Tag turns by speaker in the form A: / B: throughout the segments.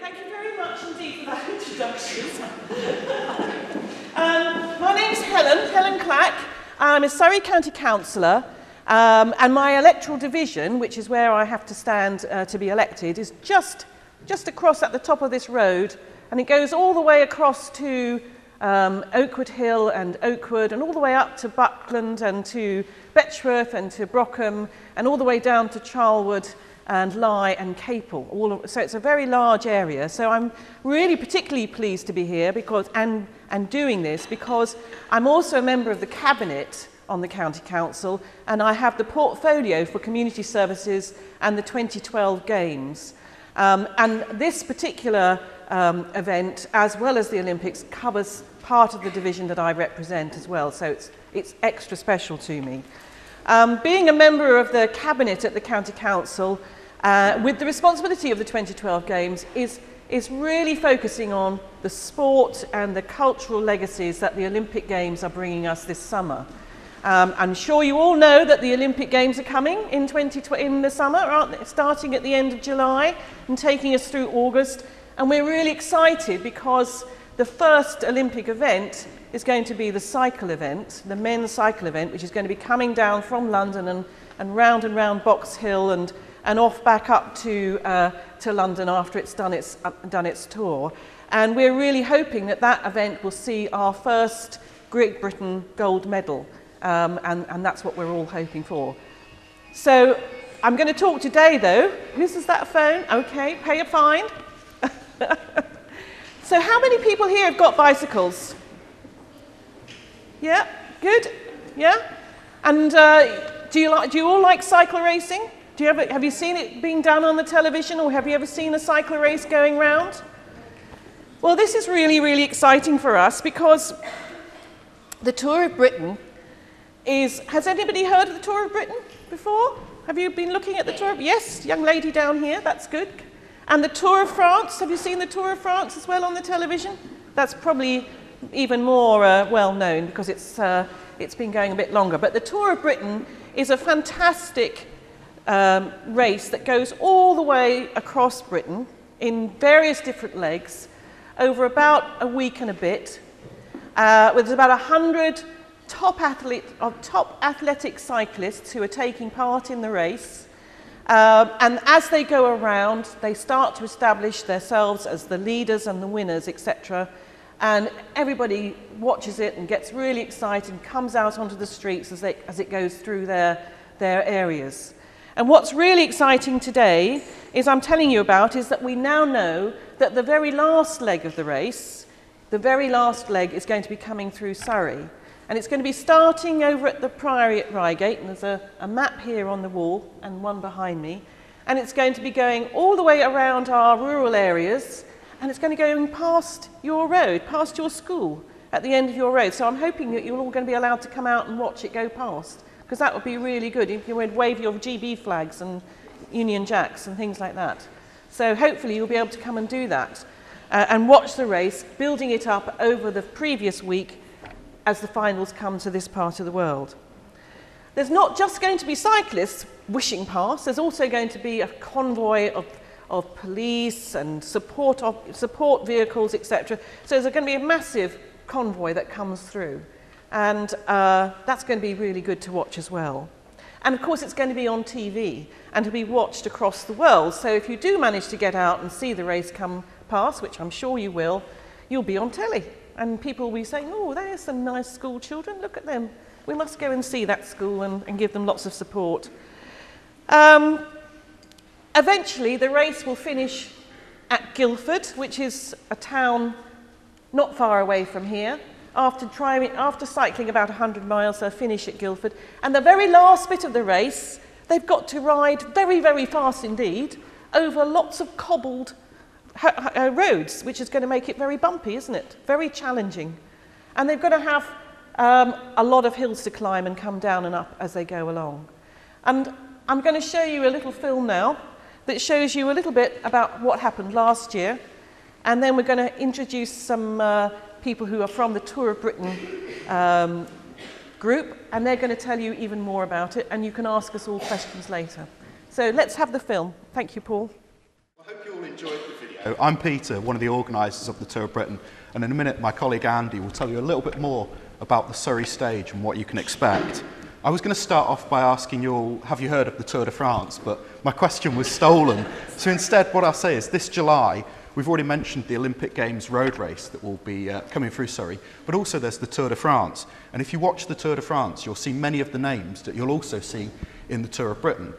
A: Thank you very much indeed for that introduction. My name's Helyn Clack. I'm a Surrey County Councillor, and my electoral division, which is where I have to stand to be elected, is just across at the top of this road, and it goes all the way across to Oakwood Hill and Oakwood, and all the way up to Buckland and to Betchworth and to Brockham, and all the way down to Charlwood and Lye and Capel. So it's a very large area. So I'm really particularly pleased to be here because and doing this because I'm also a member of the Cabinet on the County Council, and I have the portfolio for community services and the 2012 Games. And this particular event, as well as the Olympics, covers part of the division that I represent as well, so it's extra special to me. Being a member of the Cabinet at the County Council, with the responsibility of the 2012 Games, is really focusing on the sport and the cultural legacies that the Olympic Games are bringing us this summer. I'm sure you all know that the Olympic Games are coming in the summer, aren't they? Starting at the end of July and taking us through August. And we're really excited because the first Olympic event is going to be the cycle event, the men's cycle event, which is going to be coming down from London and round Box Hill and off back up to London after it's done its tour. And we're really hoping that that event will see our first Great Britain gold medal. And that's what we're all hoping for. So I'm going to talk today, though. Whose is that phone? Okay, pay a fine. So how many people here have got bicycles? Yeah, good. Yeah, and do you all like cycle racing? Have you seen it being done on the television, or have you ever seen a cycle race going round? Well, this is really, really exciting for us because the Tour of Britain has anybody heard of the Tour of Britain before? Have you been looking at the Tour? Yes, young lady down here, that's good. And the Tour of France, have you seen the Tour of France as well on the television? That's probably even more well known because it's been going a bit longer. But the Tour of Britain is a fantastic race that goes all the way across Britain in various different legs over about a week and a bit, with about 100 top athletic cyclists who are taking part in the race. And as they go around, they start to establish themselves as the leaders and the winners, etc. And everybody watches it and gets really excited and comes out onto the streets as it goes through their areas. And what's really exciting today is is that we now know that the very last leg of the race, the very last leg is going to be coming through Surrey. And it's going to be starting over at the Priory at Reigate, and there's a map here on the wall and one behind me. And it's going to be going all the way around our rural areas, and it's going to go past your road, past your school, at the end of your road. So I'm hoping that you're all going to be allowed to come out and watch it go past, because that would be really good if you would wave your GB flags and Union Jacks and things like that. So hopefully you'll be able to come and do that and watch the race, building it up over the previous week as the finals come to this part of the world. There's not just going to be cyclists wishing past, there's also going to be a convoy of police and support vehicles, etc. So there's going to be a massive convoy that comes through, and that's going to be really good to watch as well. And of course it's going to be on TV and to be watched across the world, so if you do manage to get out and see the race come past, which I'm sure you will, you'll be on telly. And people will be saying, oh, there's some nice school children, look at them. We must go and see that school and give them lots of support. Eventually, the race will finish at Guildford, which is a town not far away from here. After cycling about 100 miles, they'll finish at Guildford. And the very last bit of the race, they've got to ride very, very fast indeed over lots of cobbled roads, which is going to make it very bumpy, isn't it? Very challenging. And they've got to have a lot of hills to climb and come down and up as they go along. And I'm going to show you a little film now that shows you a little bit about what happened last year. And then we're going to introduce some people who are from the Tour of Britain group, and they're going to tell you even more about it, and you can ask us all questions later. So let's have the film. Thank you, Paul.
B: I hope you all enjoyed the video. So I'm Peter, one of the organisers of the Tour of Britain, and in a minute my colleague Andy will tell you a little bit more about the Surrey stage and what you can expect. I was going to start off by asking you all, have you heard of the Tour de France? But my question was stolen. So instead what I'll say is this July, we've already mentioned the Olympic Games road race that will be coming through Surrey, but also there's the Tour de France. And if you watch the Tour de France, you'll see many of the names that you'll also see in the Tour of Britain.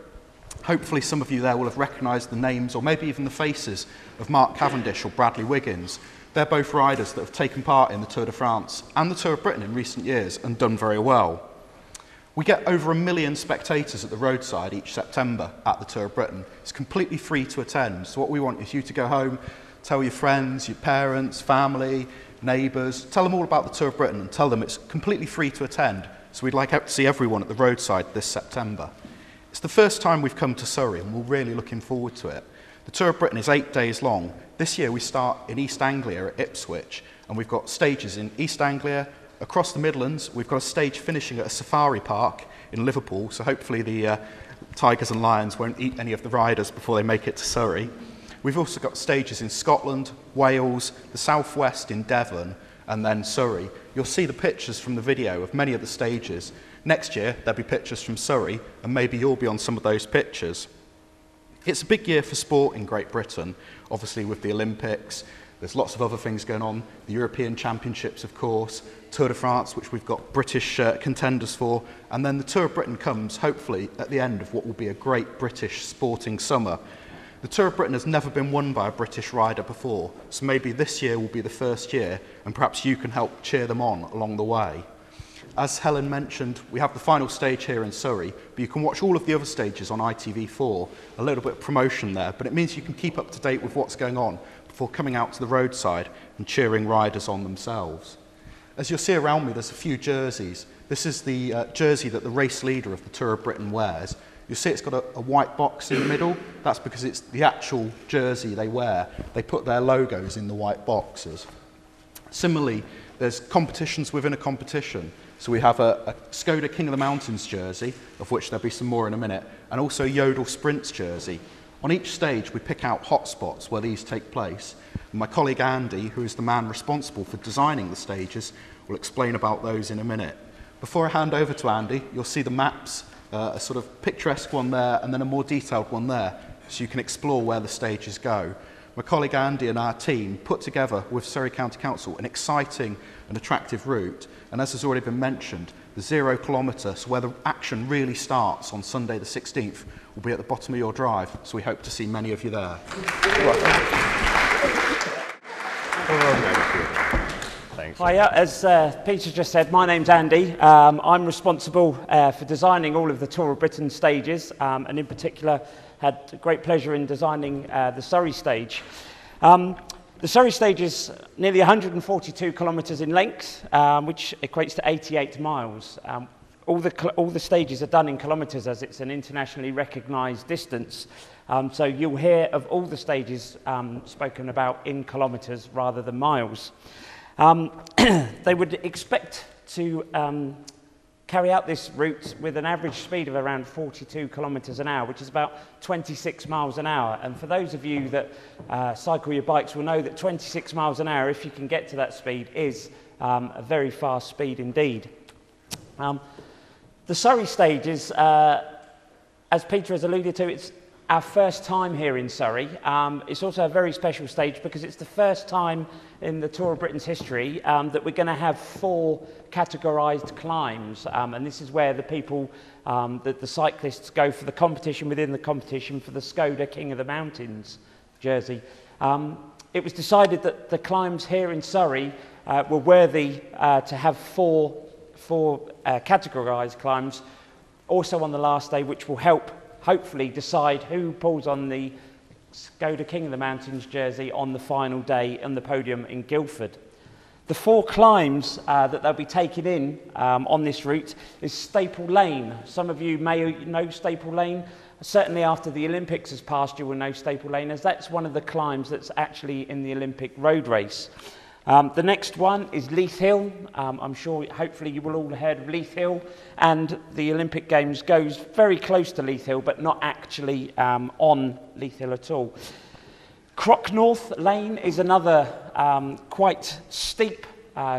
B: Hopefully some of you there will have recognised the names or maybe even the faces of Mark Cavendish or Bradley Wiggins. They're both riders that have taken part in the Tour de France and the Tour of Britain in recent years and done very well. We get over 1 million spectators at the roadside each September at the Tour of Britain. It's completely free to attend, so what we want is you to go home, tell your friends, your parents, family, neighbours, tell them all about the Tour of Britain and tell them it's completely free to attend. So we'd like to see everyone at the roadside this September. It's the first time we've come to Surrey and we're really looking forward to it. The Tour of Britain is 8 days long. This year we start in East Anglia at Ipswich, and we've got stages in East Anglia, across the Midlands. We've got a stage finishing at a safari park in Liverpool, so hopefully the tigers and lions won't eat any of the riders before they make it to Surrey. We've also got stages in Scotland, Wales, the southwest in Devon, and then Surrey. You'll see the pictures from the video of many of the stages. Next year, there'll be pictures from Surrey, and maybe you'll be on some of those pictures. It's a big year for sport in Great Britain, obviously with the Olympics. There's lots of other things going on. The European Championships, of course, Tour de France, which we've got British contenders for, and then the Tour of Britain comes, hopefully, at the end of what will be a great British sporting summer. The Tour of Britain has never been won by a British rider before, so maybe this year will be the first year, and perhaps you can help cheer them on along the way. As Helyn mentioned, we have the final stage here in Surrey, but you can watch all of the other stages on ITV4, a little bit of promotion there, but it means you can keep up to date with what's going on before coming out to the roadside and cheering riders on themselves. As you'll see around me, there's a few jerseys. This is the jersey that the race leader of the Tour of Britain wears. You'll see it's got a white box in the middle. That's because it's the actual jersey they wear. They put their logos in the white boxes. Similarly, there's competitions within a competition. So we have a Skoda King of the Mountains jersey, of which there'll be some more in a minute, and also Yodel Sprints jersey. On each stage, we pick out hotspots where these take place. And my colleague Andy, who is the man responsible for designing the stages, will explain about those in a minute. Before I hand over to Andy, you'll see the maps, a sort of picturesque one there, and then a more detailed one there, so you can explore where the stages go. My colleague Andy and our team put together with Surrey County Council an exciting and attractive route, and as has already been mentioned, the 0 kilometre, so where the action really starts on Sunday the 16th, will be at the bottom of your drive, so we hope to see many of you there.
C: Hiya, as Peter just said, my name's Andy. I'm responsible for designing all of the Tour of Britain stages, and in particular had great pleasure in designing the Surrey stage. The Surrey stage is nearly 142 kilometres in length, which equates to 88 miles. All the stages are done in kilometres as it's an internationally recognised distance. So you'll hear of all the stages spoken about in kilometres rather than miles. They would expect to carry out this route with an average speed of around 42 kilometres an hour, which is about 26 miles an hour. And for those of you that cycle your bikes will know that 26 miles an hour, if you can get to that speed, is a very fast speed indeed. The Surrey stage is, as Peter has alluded to, it's our first time here in Surrey. It's also a very special stage because it's the first time in the Tour of Britain's history that we're going to have 4 categorised climbs, and this is where the people, the cyclists go for the competition within the competition for the Skoda King of the Mountains jersey. It was decided that the climbs here in Surrey were worthy to have 4 categorised climbs also on the last day, which will help hopefully decide who pulls on the Skoda King of the Mountains jersey on the final day on the podium in Guildford. The 4 climbs that they'll be taking in on this route is Staple Lane. Some of you may know Staple Lane. Certainly after the Olympics has passed, you will know Staple Lane, as that's one of the climbs that's actually in the Olympic road race. The next one is Leith Hill. I'm sure, hopefully, you will all have heard of Leith Hill, and the Olympic Games goes very close to Leith Hill, but not actually on Leith Hill at all. Crocknorth Lane is another quite steep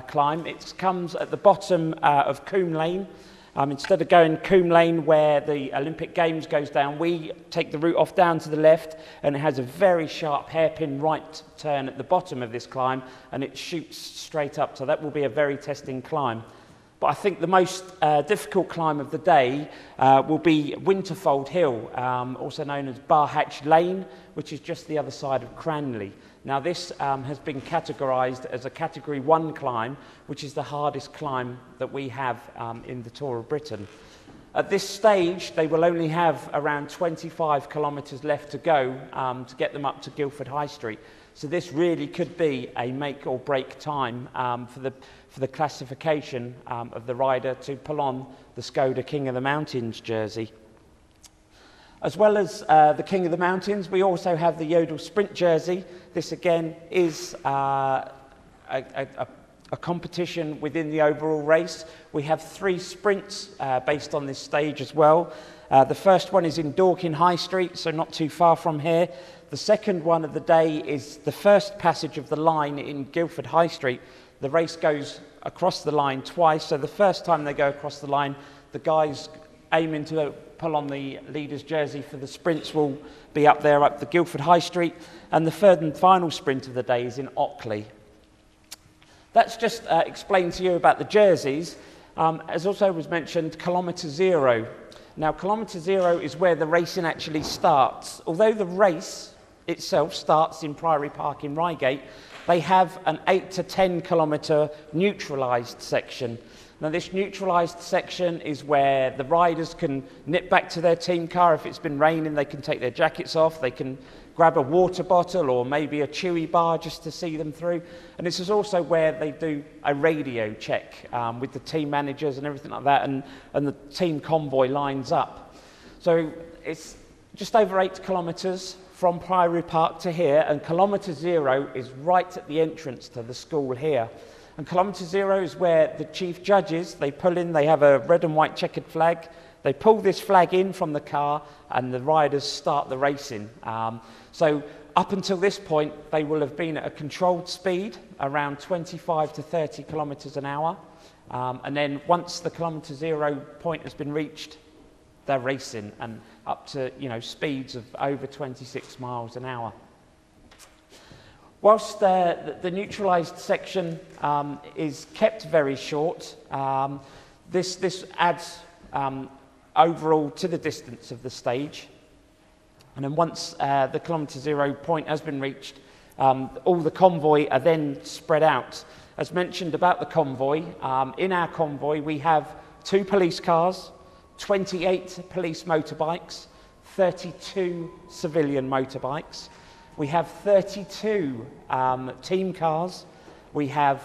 C: climb. It comes at the bottom of Coombe Lane. Instead of going Coombe Lane where the Olympic Games goes down, we take the route off down to the left, and it has a very sharp hairpin right turn at the bottom of this climb, and it shoots straight up, so that will be a very testing climb. But I think the most difficult climb of the day will be Winterfold Hill, also known as Barhatch Lane, which is just the other side of Cranley. Now this has been categorised as a Category 1 climb, which is the hardest climb that we have in the Tour of Britain. At this stage, they will only have around 25 kilometres left to go to get them up to Guildford High Street. So this really could be a make or break time for the classification of the rider to pull on the Skoda King of the Mountains jersey. As well as the King of the Mountains, we also have the Yodel Sprint jersey. This again is a competition within the overall race. We have 3 sprints based on this stage as well. The first one is in Dorking High Street, so not too far from here. The second one of the day is the first passage of the line in Guildford High Street. The race goes across the line twice, so the first time they go across the line, the guys aiming to pull on the leader's jersey for the sprints will be up there up the Guildford High Street, and the third and final sprint of the day is in Ockley. That's just explained to you about the jerseys. As also was mentioned, Kilometre Zero. Now, Kilometre Zero is where the racing actually starts. Although the race itself starts in Priory Park in Reigate, they have an 8 to 10 kilometre neutralised section. Now, this neutralised section is where the riders can nip back to their team car. If it's been raining, they can take their jackets off, they can grab a water bottle or maybe a chewy bar just to see them through. And this is also where they do a radio check with the team managers and everything like that, and the team convoy lines up. So it's just over 8 kilometres from Priory Park to here, and Kilometre Zero is right at the entrance to the school here. And Kilometre Zero is where the chief judges, they pull in, they have a red and white checkered flag, they pull this flag in from the car, and the riders start the racing. So up until this point, they will have been at a controlled speed, around 25 to 30 kilometres an hour. And then once the Kilometre Zero point has been reached, they're racing, and up to speeds of over 26 miles an hour. Whilst the neutralised section is kept very short, this adds overall to the distance of the stage. And then once the Kilometre Zero point has been reached, all the convoy are then spread out. As mentioned about the convoy, in our convoy we have 2 police cars, 28 police motorbikes, 32 civilian motorbikes. We have 32 team cars. We have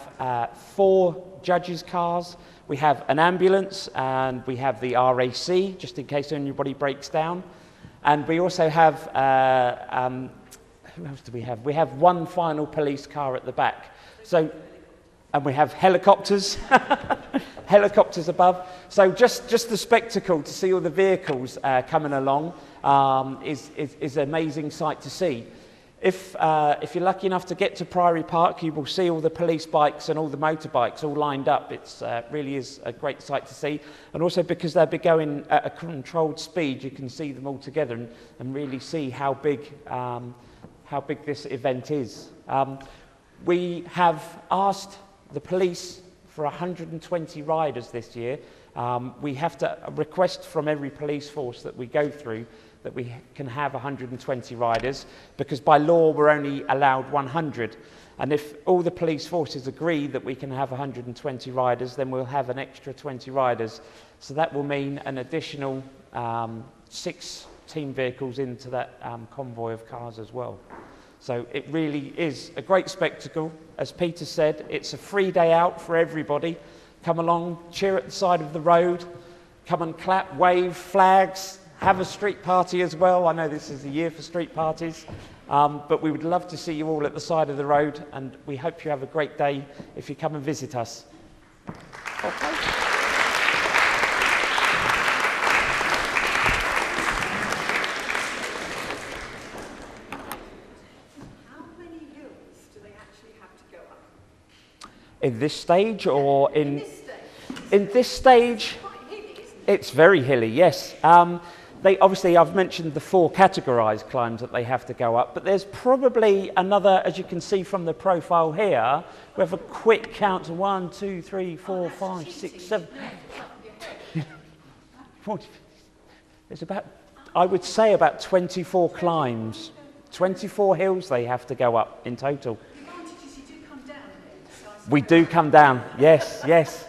C: 4 judges' cars. We have an ambulance, and we have the RAC, just in case anybody breaks down. And we also have, who else do we have? We have 1 final police car at the back. So, and we have helicopters, helicopters above. So just the spectacle to see all the vehicles coming along is an amazing sight to see. If you're lucky enough to get to Priory Park, you will see all the police bikes and all the motorbikes all lined up. It really is a great sight to see. And also because they'll be going at a controlled speed, you can see them all together and really see how big this event is. We have asked the police for 120 riders this year. We have to request from every police force that we go through that we can have 120 riders, because by law we're only allowed 100. And if all the police forces agree that we can have 120 riders, then we'll have an extra 20 riders. So that will mean an additional 6 team vehicles into that convoy of cars as well. So it really is a great spectacle. As Peter said, it's a free day out for everybody. Come along, cheer at the side of the road, come and clap, wave, flags, have a street party as well. I know this is the year for street parties, but we would love to see you all at the side of the road, and we hope you have a great day if you come and visit us. Okay. In this stage or in...
A: This stage?
C: In this stage, it's very hilly, yes. They obviously, I've mentioned the 4 categorised climbs that they have to go up, but there's probably another, as you can see from the profile here, we have a quick count to 1, 2, 3, 4, 5, 6, 7. 40. There's about, I would say, about 24 climbs, 24 hills they have to go up in total. We do come down, yes, yes.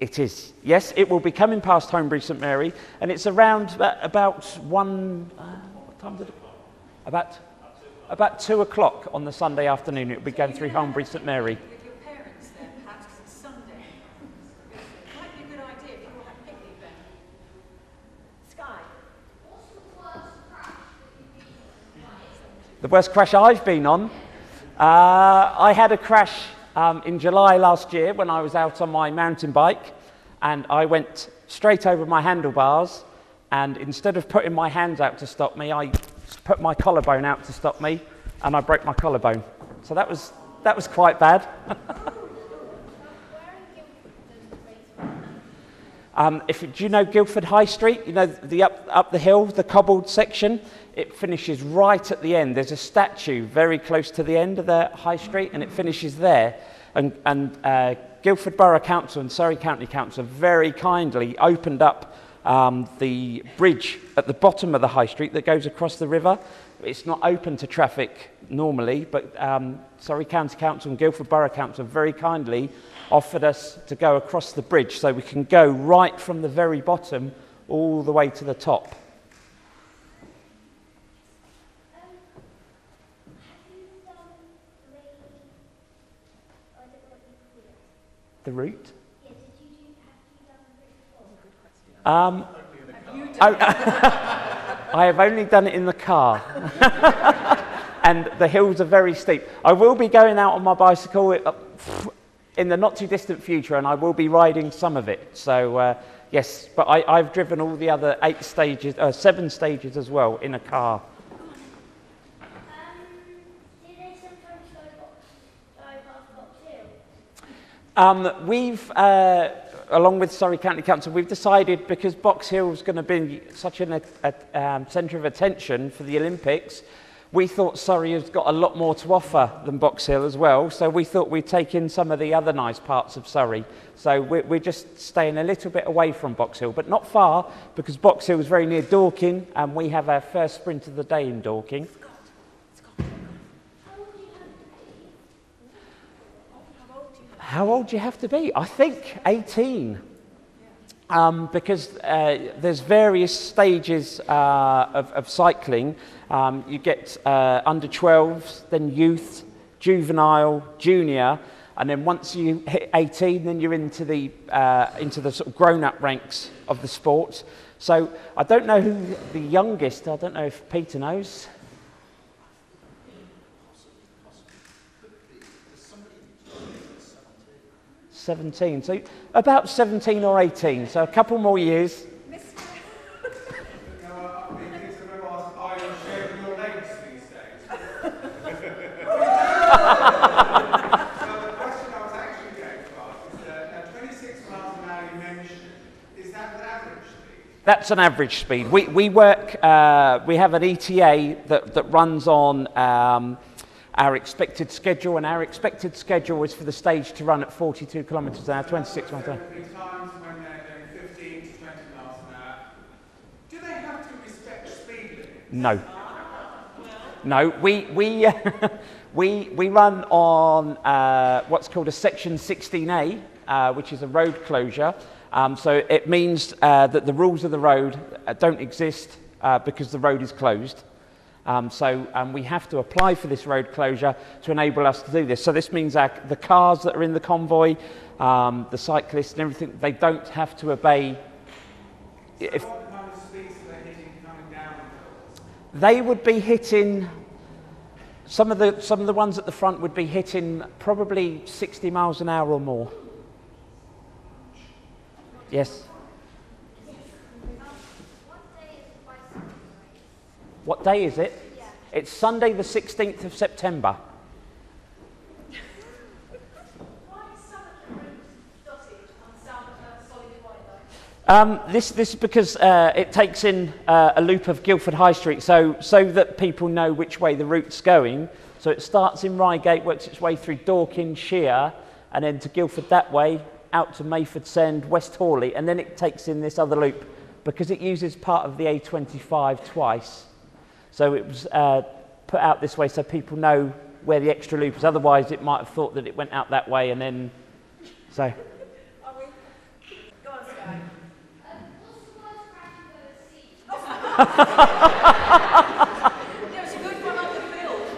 C: It is, yes, it will be coming past Homebury St Mary, and it's around about what time did it? About 2 o'clock on the Sunday afternoon. It will be going through Homebury St Mary.
A: With your parents there, perhaps, because it's Sunday. It might be a good idea if you all have a picnic then. Sky?
C: The worst crash I've been on? I had a crash in July last year when I was out on my mountain bike, and I went straight over my handlebars, and instead of putting my hands out to stop me, I put my collarbone out to stop me, and I broke my collarbone. So that was quite bad. Do you know Guildford High Street? You know the up the hill, the cobbled section? It finishes right at the end. There's a statue very close to the end of the High Street, and it finishes there. And Guildford Borough Council and Surrey County Council very kindly opened up the bridge at the bottom of the High Street that goes across the river. It's not open to traffic normally, but Surrey County Council and Guildford Borough Council very kindly offered us to go across the bridge so we can go right from the very bottom all the way to the top. The route? I have only done it in the car. And the hills are very steep. I will be going out on my bicycle in the not too distant future, and I will be riding some of it. So yes, but I've driven all the other 7 stages as well in a car.
D: Do they sometimes go past Box Hill?
C: We've, along with Surrey County Council, we've decided, because Box Hill is going to be such a centre of attention for the Olympics, we thought Surrey has got a lot more to offer than Box Hill as well, so we thought we'd take in some of the other nice parts of Surrey. So we're just staying a little bit away from Box Hill, but not far, because Box Hill is very near Dorking, and we have our first sprint of the day in Dorking. How old do you have to be? I think 18. Because there's various stages of cycling. You get under 12s, then youth, juvenile, junior, and then once you hit 18, then you're into the sort of grown-up ranks of the sport. So I don't know who the youngest. I don't know if Peter knows. 17, so about 17 or 18, so a couple more years. That's an average speed. We work, we have an ETA that runs on our expected schedule, and our expected schedule is for the stage to run at 42 kilometres an hour, 26 miles an hour.
E: Times when they're doing 15 to 20 miles an hour, do they have to respect speed limits?
C: No. No, we run on what's called a section 16A, which is a road closure. So it means that the rules of the road don't exist because the road is closed. So we have to apply for this road closure to enable us to do this. So this means the cars that are in the convoy, the cyclists and everything, they don't have to obey. If
E: What kind of speeds are they hitting coming down?
C: they would be hitting, some of the ones at the front would be hitting probably 60 miles an hour or more. Yes.
D: What day is the bicycle race?
C: What day is it?
D: Yeah.
C: It's Sunday the 16th of September. This is because it takes in a loop of Guildford High Street, so that people know which way the route's going. So it starts in Reigate, works its way through Dorking, Shear, and then to Guildford that way, out to Mayford Send, West Horley, and then it takes in this other loop because it uses part of the A25 twice. So it was put out this way so people know where the extra loop is. Otherwise, it might have thought that it went out that way and then... So...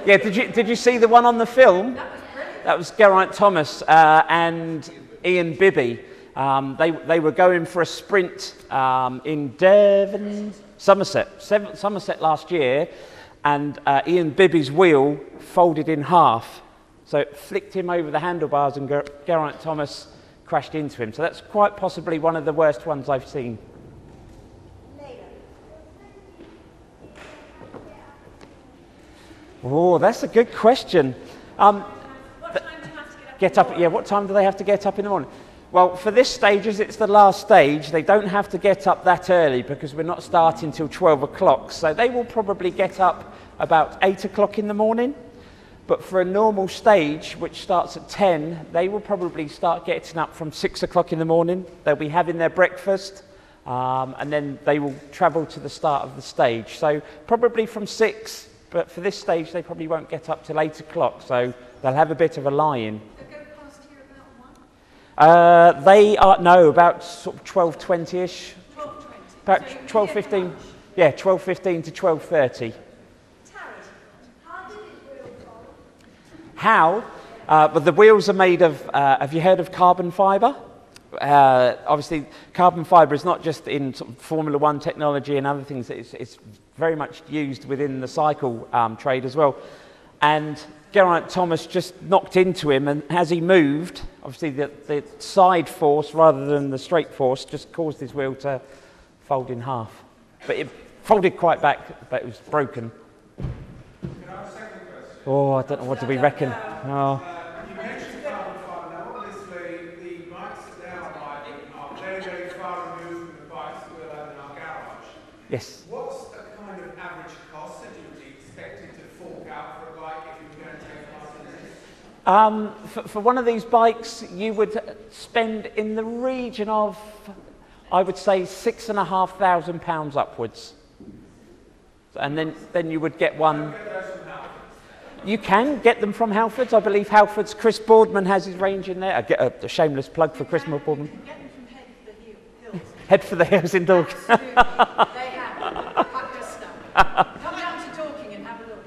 C: Yeah, did you see the one on the film? That was brilliant. That was Geraint Thomas and Ian Bibby. They were going for a sprint in Devon, Somerset last year, and Ian Bibby's wheel folded in half, so it flicked him over the handlebars, and Geraint Thomas crashed into him. So that's quite possibly one of the worst ones I've seen. Oh, that's a good question.
A: What time do you have to get up?
C: Yeah, what time do they have to get up in the morning? Well, for this stage, as it's the last stage, they don't have to get up that early because we're not starting till 12 o'clock. So they will probably get up about 8 o'clock in the morning. But for a normal stage, which starts at 10, they will probably start getting up from 6 o'clock in the morning. They'll be having their breakfast, and then they will travel to the start of the stage. So probably from 6. But for this stage, they probably won't get up till 8 o'clock, so they'll have a bit of a lie-in.
A: They'll go past here about 1?
C: They are, no, about sort of 12:20-ish.
A: 12:20?
C: About
A: So
C: 12:15, yeah, 12:15 to 12:30.
D: How did it wheel fall?
C: How? But the wheels are made of, have you heard of carbon fibre? Obviously, carbon fibre is not just in sort of Formula One technology and other things, it's very much used within the cycle trade as well. And Geraint Thomas just knocked into him, and as he moved, obviously the side force rather than the straight force just caused his wheel to fold in half. But it folded quite back, but it was broken.
E: Can I ask a second question?
C: Oh, I don't know, what do we reckon? Oh.
E: You mentioned carbon fibre. Now, obviously, the bikes that they are riding are very, very far removed from the bikes that we'll have in our garage.
C: Yes.
E: What's the kind of average cost that you would be expecting to fork out for a bike if you were going to take part in this?
C: For one of these bikes, you would spend in the region of, I would say, £6,500 upwards. And then you would get one. You can get them from Halfords. I believe Halfords, Chris Boardman has his range in there. I get a shameless plug for Chris Boardman.
A: Get them from Head for the Hills.
C: Head for the Hills in Dorking.
A: Absolutely. They have pucker stuff. Come down to Dorking and have a look.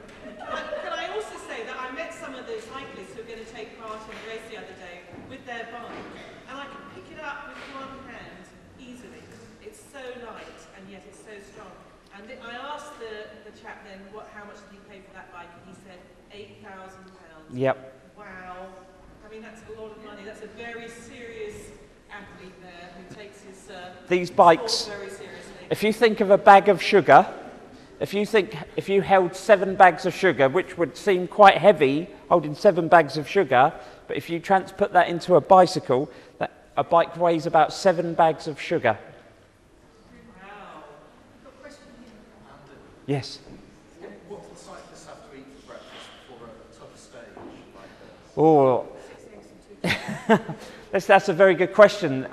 A: Can I also say that I met some of the cyclists who were going to take part in the race the other day with their bike, and I could pick it up with one hand easily. It's so light and yet it's so strong. And I asked the chap then how much did he pay for that bike, and he said £8,000.
C: Yep.
A: Wow. I mean, that's a lot of money. That's a very serious athlete there who takes his
C: These bikes,
A: sport very seriously.
C: if you think of a bag of sugar, if you held 7 bags of sugar, which would seem quite heavy, holding 7 bags of sugar, but if you put that into a bicycle, a bike weighs about 7 bags of sugar.
A: Wow. Got a question here.
C: Yes.
B: What do the cyclists have to eat for breakfast before a tough stage like this?
C: Oh, that's a very good question.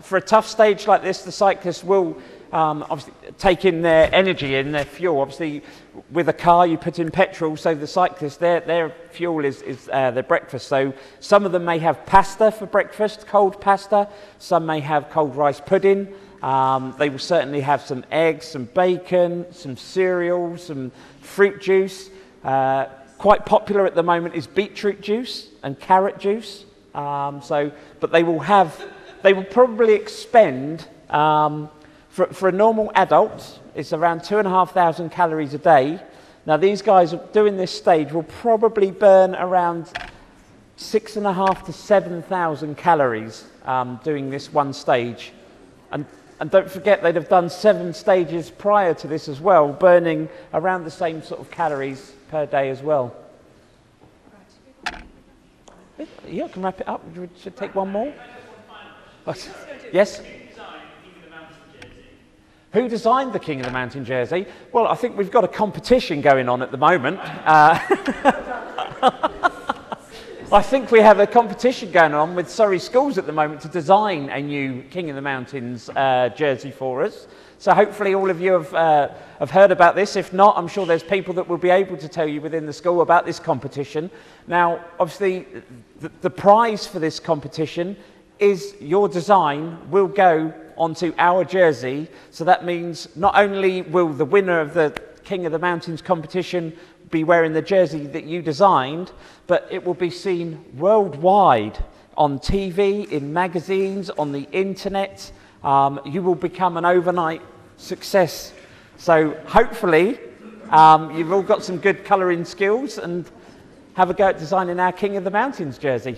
C: For a tough stage like this, the cyclists will obviously take in their energy and their fuel. Obviously, with a car, you put in petrol, so the cyclists, their fuel is their breakfast. So some of them may have pasta for breakfast, cold pasta. Some may have cold rice pudding. They will certainly have some eggs, some bacon, some cereal, some fruit juice. Quite popular at the moment is beetroot juice and carrot juice. But they will probably expend, for a normal adult, it's around 2,500 calories a day. Now these guys doing this stage will probably burn around 6,500 to 7,000 calories doing this one stage. And And don't forget, they'd have done 7 stages prior to this as well, burning around the same sort of calories per day as well. Yeah, I can wrap it up. We should take one more. Yes? Who designed the King of the Mountain jersey? Well, I think we've got a competition going on at the moment. I think we have a competition going on with Surrey schools at the moment to design a new King of the Mountains jersey for us. So hopefully all of you have heard about this. If not, I'm sure there's people that will be able to tell you within the school about this competition. Now, obviously, the prize for this competition is your design will go onto our jersey. So that means not only will the winner of the King of the Mountains competition be wearing the jersey that you designed, but it will be seen worldwide on TV, in magazines, on the internet. You will become an overnight success. So hopefully you've all got some good colouring skills and have a go at designing our King of the Mountains jersey.